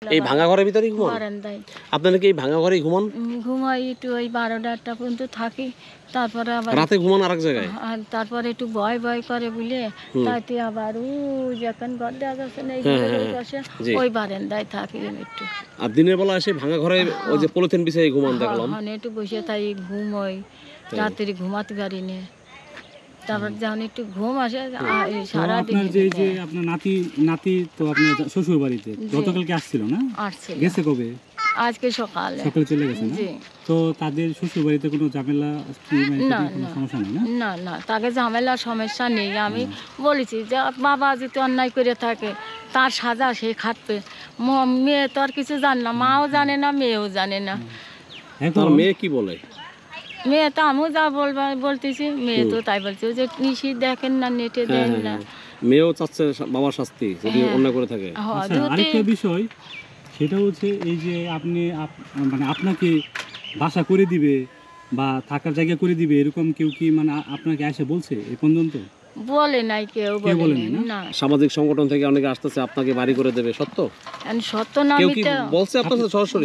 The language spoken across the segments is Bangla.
এই ভাঙা ঘরের ভিতরেই ঘুমান? বারান্দায় আপনারা কি এই ভাঙা ঘরেই ঘুমান? ঘুমাই একটু ওই 12টা পর্যন্ত থাকি, তারপরে আবার রাতে ঘুমান আরেক জায়গায়? আর তারপরে একটু ভয় ভয় করে বলে তাইতে আবার যখন ঘর দেওয়া যাচ্ছে না এই হ্যাঁ, ঘরের হ্যাঁ, ওই পাশে জি। ওই বারান্দায় থাকি একটু। আর দিনের বেলা এসে ভাঙা ঘরে ওই যে পলিথিন বিছাই ঘুমান দেখলাম। হ্যাঁ একটু বসে তাই ঘুম হয়, রাত্রি ঘুমাতে পারি না। তারপর যখন একটু ঘুম আসে এই সারাদিন আপনার যে আপনার নাতি তো আপনার শ্বশুর বাড়িতে গতকালকে আসছিল না? আসছে গেছে কবে? আজকে সকালে চলে গেছে না? জি। তো তাদের শ্বশুর বাড়িতে কোনো ঝামেলা কি মানে না কোনো না সমস্যা নেই না? না না তাকে ঝামেলা সমস্যা নেই। আমি বলেছি যে বাবা যদি অন্যায় করে থাকে তার সাজা সে খাটবে। মেয়ে তো আর কিছু জানে না, মাও জানে না মেয়েও জানে না। তার মেয়ে কি বলে? মেয়ে তো আমিও যা বলতেছি মেয়ে তো তাই বলছে যে নিশি দেখেন না, নেটে দেন না। মেয়েও চাচ্ছে বাবার শাস্তি যদি অন্যায় করে থাকে। আচ্ছা, আরেকটা বিষয় সেটা হচ্ছে এই যে আপনি মানে আপনাকে বাসা করে দিবে বা থাকার জায়গা করে দিবে এরকম কেউ কি মানে আপনাকে এসে বলছে এই পর্যন্ত? বলে নাই, কেউ বলে না। সামাজিক সংগঠন থেকে অনেকে আসতেছে আপনাকে বাড়ি করে দেবে, সত্য? সত্য না কেউ কি মিথ্যা বলছে আপনার সাথে সরাসরি?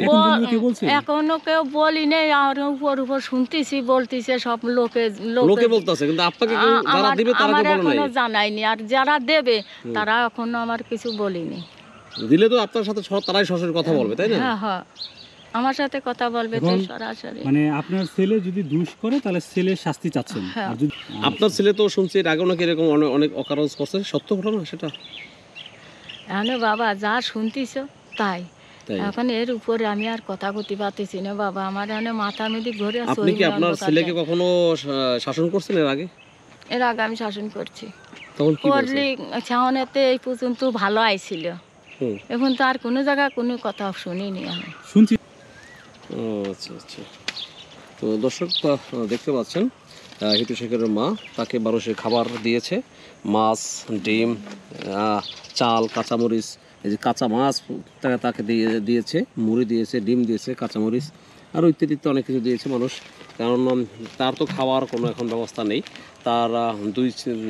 এখনো কেউ বলি নেই, আর উপর শুনতেছি বলতেছে সব লোকে বলতেছে, কিন্তু আপনাকে কেউ যারা দিবে তারা আমার কেউ বলে নাই? এখনো জানাইনি, আর যারা দেবে তারা এখনো আমার কিছু বলিনি। দিলে তো আপনার সাথে তারাই সরাসরি কথা বলবে, তাই না? হ্যাঁ হ্যাঁ আমার সাথে কথা বলবে তো সরাসরি। মানে আপনার ছেলে যদি দোষ করে তাহলে ছেলের শাস্তি চাচ্ছেন। আর যদি আপনার ছেলে তো শুনছি এর আগেও নাকি এরকম অনেক অকারণ করছে, সত্য ঘটনা সেটা? হ্যাঁ বাবা যা শুনতিস তাই। এখন এর উপরে আমি আর কথা বলতে পারতেছি না বাবা, আমার এখানে মাথা মেদি ঘুরে। আপনি কি আপনার ছেলেকে কখনো শাসন করছেন এর আগে? এর আগে আমি শাসন করছি, তখন কি করলি ছাউনেতে এই পর্যন্ত ভালো আইছিল। এখন তো আর কোনো জায়গায় কোনো কথা শুনিনি আমি, শুনছি। আচ্ছা আচ্ছা। তো দর্শক দেখতে পাচ্ছেন হিটু শেখের মা তাকে 1200 খাবার দিয়েছে, মাছ, ডিম, চাল, কাঁচামরিচ, এই যে কাঁচা মাছ তাকে দিয়েছে, মুড়ি দিয়েছে, ডিম দিয়েছে, কাঁচামরিচ আরও ইত্যাদি অনেক কিছু দিয়েছে মানুষ। কারণ তার তো খাওয়ার কোনো এখন ব্যবস্থা নেই। তার 2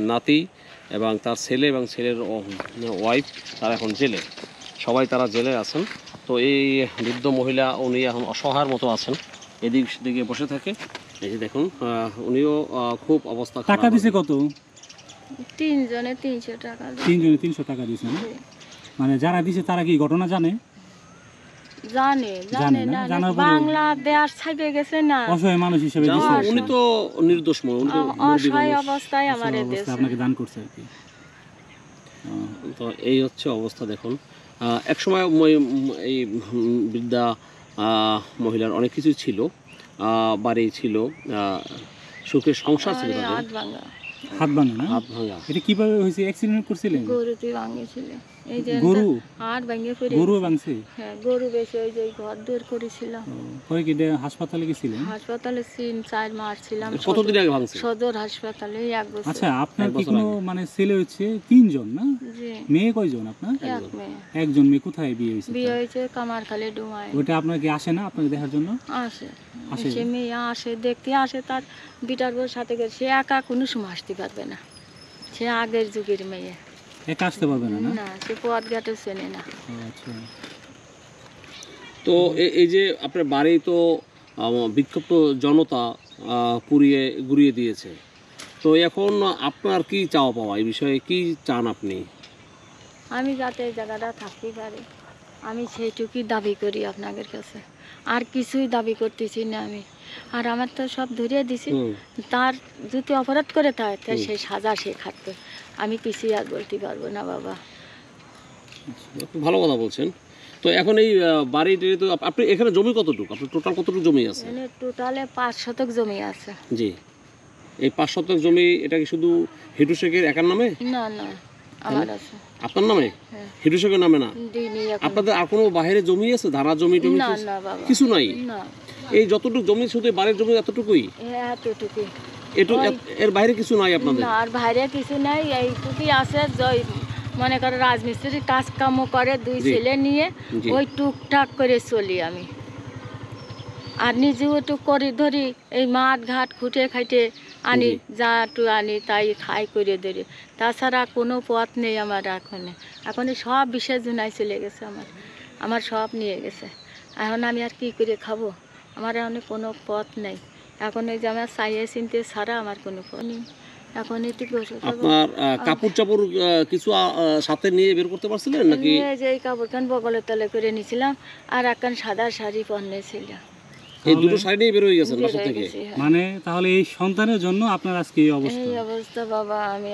নাতি এবং তার ছেলে এবং ছেলের ওয়াইফ তারা এখন জেলে, সবাই তারা জেলে আছেন। তো এই বৃদ্ধ মহিলা উনি এখন অসহায়ের মতো আছেন, এদিক সেদিকে বসে থাকে। এই যে দেখুন উনিও খুব অবস্থা খারাপ। টাকা দিছে কত? 3 জনে 300 টাকা। 3 জনে 300 টাকা দিছে না? মানে যারা দিছে তারা কি ঘটনা জানে? জানে না, বাংলাদেশ ছাইবে গেছে না, অসহায় মানুষ হিসেবে দিছে। উনি তো নির্দোষ, উনি তো অসহায় অবস্থায় আমার দেশ আপনাকে দান করছে আর কি। তো এই হচ্ছে অবস্থা দেখুন। একসময় এই বৃদ্ধা মহিলার অনেক কিছু ছিল, বাড়ি ছিল, সুখের সংসার ছিল তাদের। হাত ভাঙা না? হাত ভাঙা। এটা কিভাবে হয়েছে? অ্যাক্সিডেন্ট করছিলেন? গরুতে ভাঙেছিল, এই যে গরু হাত ভেঙে পড়ে। গরু ভাঙছে? হ্যাঁ গরু বেশি ওই যে ঘর দূর করেছিল। পরে কি হাসপাতালে গেছিলেন? হাসপাতালে 3-4 মাস ছিলাম। কতদিন আগে ভাঙছে? সদর হাসপাতালে 1 বছর। আচ্ছা, আপনার কি কোনো মানে ছেলে হচ্ছে 3 জন না? জি। মেয়ে কয়জন আপনার? এক মেয়ে। একজন মেয়ে। কোথায় বিয়ে হয়েছে? বিয়ে হয়েছে কামারখালী ডুমায়। ওটা আপনার কি আসে না আপনাকে দেখার জন্য? আসে, সে মেয়ে আসে, দেখতে আসে, তার বিটার বউর সাথে গেছে। সে একা কোনো সময় আসতে পারবে না, সে আগের যুগের মেয়ে। একা আসতে পারবে না? না সে পথ ঘাটে চেনে না। আচ্ছা। তো এই যে আপনার বাড়ি তো বিক্ষুব্ধ জনতা গুড়িয়ে দিয়েছে, তো এখন আপনার কি চাওয়া পাওয়া, এই বিষয়ে কি চান আপনি? আমি যাতে এই জায়গাটা থাকতে পারি আমি সেইটুকুই দাবি করি আপনাদের কাছে, আর কিছুই দাবি করতেছি না আমি। আর আমার তো সব ধরিয়ে দিছি, তার যদি অপরাধ করে থাকে সেই সাজা সে খাটবে, আমি কিছুই আর বলতে পারবো না বাবা। ভালো কথা বলছেন। তো এখন এই বাড়িটি তো আপনি এখানে জমি কতটুকু, আপনার টোটাল কতটুকু জমি আছে? এখানে টোটালে 5 শতক জমি আছে। জি। এই 5 শতক জমি এটা কি শুধু হিটু শেখের একার নামে? না না আমার আছে। আপনার নামে? হিটু শেখের নামে না? আপনাদের আর কোনো বাইরে জমি আছে, ধারা জমি টমি কিছু নাই? না, এই যতটুকু জমি শুধু বাড়ির জমি এতটুকুই? এতটুকুই, এর বাইরে কিছু নাই আপনাদের? না আর বাইরে কিছু নাই, এইটুকুই আছে। মনে করো রাজমিস্ত্রির কাজ কামও করে, 2 ছেলে নিয়ে ওই টুকটাক করে চলি আমি। আর নিজেও একটু করে ধরি, এই মাঠ ঘাট খুঁটে খাইটে আনি, যা একটু আনি তাই খাই করে ধরি। তাছাড়া কোনো পথ নেই আমার এখন। সব বিষয় জুনাই চলে গেছে আমার। আমার সব নিয়ে গেছে। এখন আমি আর কি করে খাবো? আমার এখন কোনো পথ নেই। এখন এই যে আমার চাইয়ে চিনতে ছাড়া আমার কোনো পথ নেই। এখন একটু বসে থাকবো। আপনার কাপড় চাপড় কিছু সাথে নিয়ে বের করতে পারছিলেন নাকি? নিয়ে যে এই কাপড়খান বগলের তলে করে নিয়েছিলাম, আর একখান সাদা শাড়ি পরনেছিলাম। এই দুটো শাড়ি নিয়ে বের হয়ে গেছেন বের বাসা হয়ে থেকে? গেছি, হ্যাঁ। মানে তাহলে এই সন্তানের জন্য আপনার আজকে এই অবস্থা। এই অবস্থা বাবা, আমি